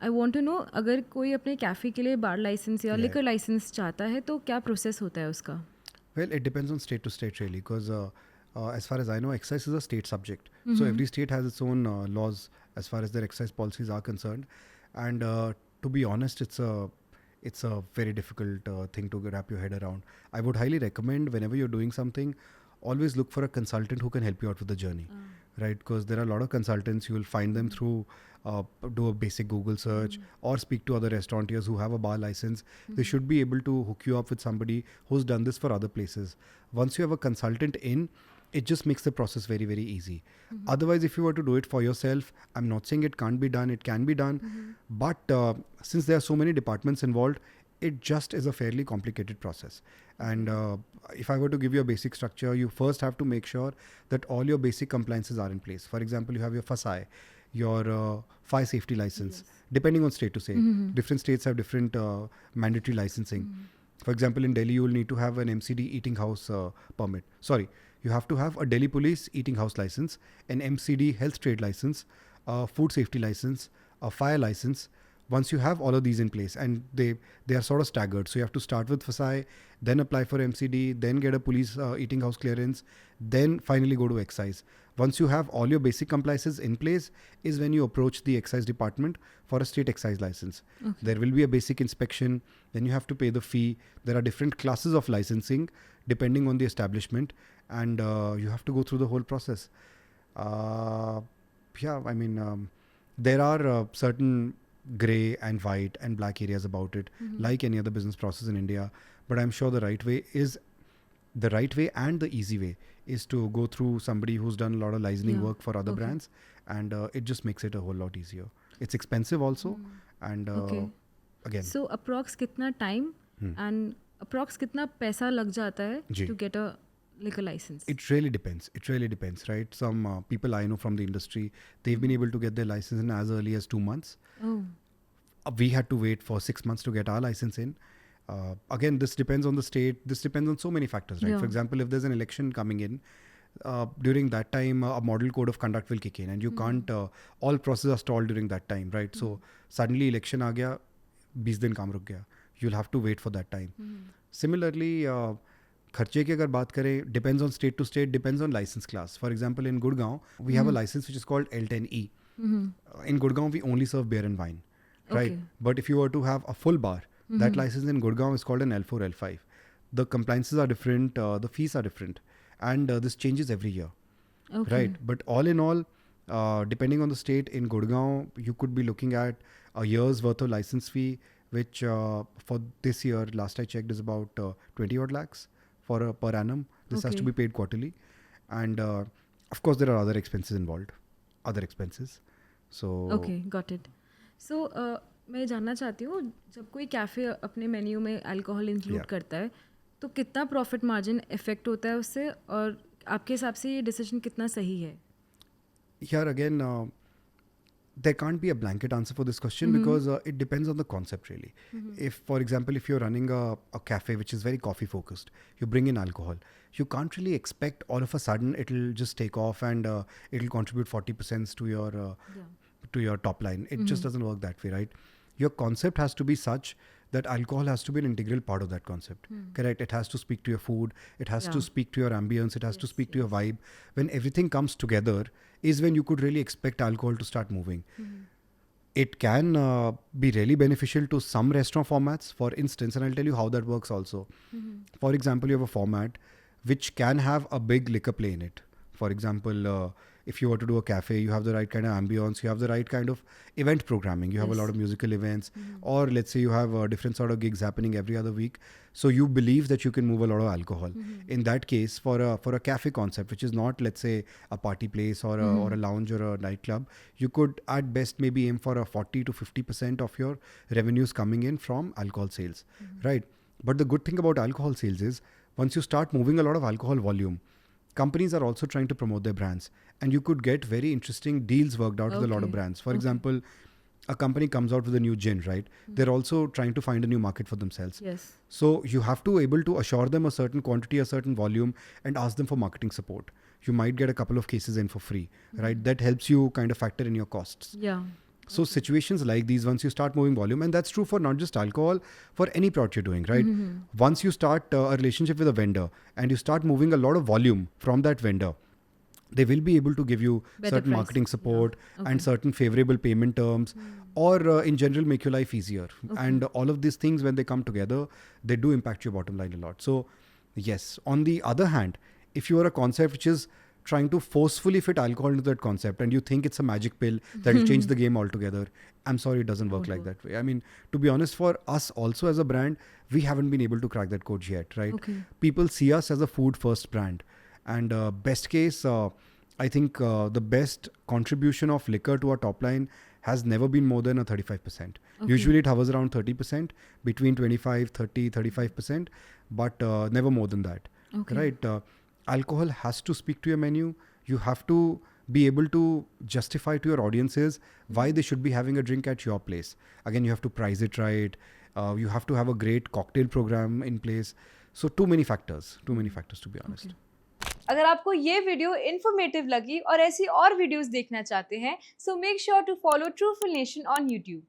I want to know, अगर कोई अपने कैफ़े के लिए बार लाइसेंस या लिकर लाइसेंस चाहता है तो क्या प्रोसेस होता है उसका? Well, it depends on state to state really, because as far as I know, excise is a state subject. So every state has its own laws as far as their excise policies are concerned. And to be honest, it's a very difficult thing to wrap your head around. I would highly recommend, whenever you're doing something, always look for a consultant who can help you out with the journey, right? Because there are a lot of consultants. You will find them through do a basic Google search or speak to other restaurateurs who have a bar license. They should be able to hook you up with somebody who's done this for other places. Once you have a consultant in, it just makes the process very, very easy. Otherwise, if you were to do it for yourself, I'm not saying it can't be done, it can be done. But since there are so many departments involved, it just is a fairly complicated process. And if I were to give you a basic structure, you first have to make sure that all your basic compliances are in place. For example, you have your FSI, your fire safety license, depending on state to state. Different states have different mandatory licensing. For example, in Delhi, you will need to have an MCD eating house permit. Sorry, you have to have a Delhi police eating house license, an MCD health trade license, a food safety license, a fire license. Once you have all of these in place, and they are sort of staggered, so you have to start with FSI, then apply for MCD, then get a police eating house clearance, then finally go to excise. Once you have all your basic compliances in place is when you approach the excise department for a state excise license. There will be a basic inspection, then you have to pay the fee. There are different classes of licensing depending on the establishment, and you have to go through the whole process. There are certain grey and white and black areas about it, like any other business process in India. But I'm sure the right way and the easy way is to go through somebody who's done a lot of licensing work for other brands, and it just makes it a whole lot easier. It's expensive also, and again. So approx कितना time and approx कितना पैसा लग जाता है to get a liquor license? It really depends, right? Some people I know from the industry, they've been able to get their license in as early as 2 months. We had to wait for 6 months to get our license in. Again, this depends on the state. This depends on so many factors, right? For example, if there's an election coming in, during that time, a model code of conduct will kick in, and you can't, all processes are stalled during that time, right? So suddenly election aa gaya, 20 din kaam ruk gaya. You'll have to wait for that time. Similarly, kharche ki agar baat kare, depends on state to state, depends on license class. For example, in Gurgaon, we have a license which is called L10E. In Gurgaon, we only serve beer and wine, right? But if you were to have a full bar, that license in Gurgaon is called an L4, L5. The compliances are different, the fees are different, and this changes every year, right? But all in all, depending on the state, in Gurgaon, you could be looking at a year's worth of license fee, which for this year, last I checked, is about 20 odd lakhs for per annum. This has to be paid quarterly, and of course there are other expenses involved, other expenses. So okay, got it. So मैं जानना चाहती हूँ, जब कोई cafe अपने menu में alcohol include करता है तो कितना प्रॉफिट मार्जिन इफेक्ट होता है उससे, और आपके हिसाब से ये डिसीजन कितना सही है? Here again, there can't be a blanket answer for this question because it depends on the concept really. If, for example, if you're running a cafe which is very coffee focused, you bring in alcohol, you can't really expect all of a sudden it'll just take off and it'll contribute 40% to your top line. It just doesn't work that way, right? Your concept has to be such that alcohol has to be an integral part of that concept. Correct? It has to speak to your food. It has to speak to your ambience. It has to speak to your vibe. When everything comes together is when you could really expect alcohol to start moving. It can be really beneficial to some restaurant formats, for instance, and I'll tell you how that works also. For example, you have a format which can have a big liquor play in it. For example, if you were to do a cafe, you have the right kind of ambience, you have the right kind of event programming, you have a lot of musical events, or let's say you have different sort of gigs happening every other week. So you believe that you can move a lot of alcohol. In that case, for a cafe concept, which is not, let's say, a party place or a lounge or a nightclub, you could at best maybe aim for a 40 to 50% of your revenues coming in from alcohol sales, right? But the good thing about alcohol sales is once you start moving a lot of alcohol volume, companies are also trying to promote their brands, and you could get very interesting deals worked out with a lot of brands. For example, a company comes out with a new gin, right? They're also trying to find a new market for themselves. Yes. So you have to able to assure them a certain quantity, a certain volume, and ask them for marketing support. You might get a couple of cases in for free, right? That helps you kind of factor in your costs. Yeah. So situations like these, once you start moving volume, and that's true for not just alcohol, for any product you're doing, right? Once you start a relationship with a vendor and you start moving a lot of volume from that vendor, they will be able to give you Better certain price. marketing support Okay. and certain favorable payment terms, or in general make your life easier. And all of these things, when they come together, they do impact your bottom line a lot. So yes, on the other hand, if you are a concept which is trying to forcefully fit alcohol into that concept and you think it's a magic pill that will change the game altogether, I'm sorry, it doesn't work like that way. I mean, to be honest, for us also as a brand, we haven't been able to crack that code yet, right? Okay. People see us as a food first brand, and best case, I think the best contribution of liquor to our top line has never been more than a 35%. Usually it hovers around 30%, between 25, 30, 35%, but never more than that. Okay. Right? Alcohol has to speak to your menu. You have to be able to justify to your audiences why they should be having a drink at your place. Again, you have to price it right. You have to have a great cocktail program in place. So too many factors to be honest. Okay. अगर आपको ये video informative लगी और ऐसी और videos देखना चाहते हैं, so make sure to follow truthful nation on YouTube.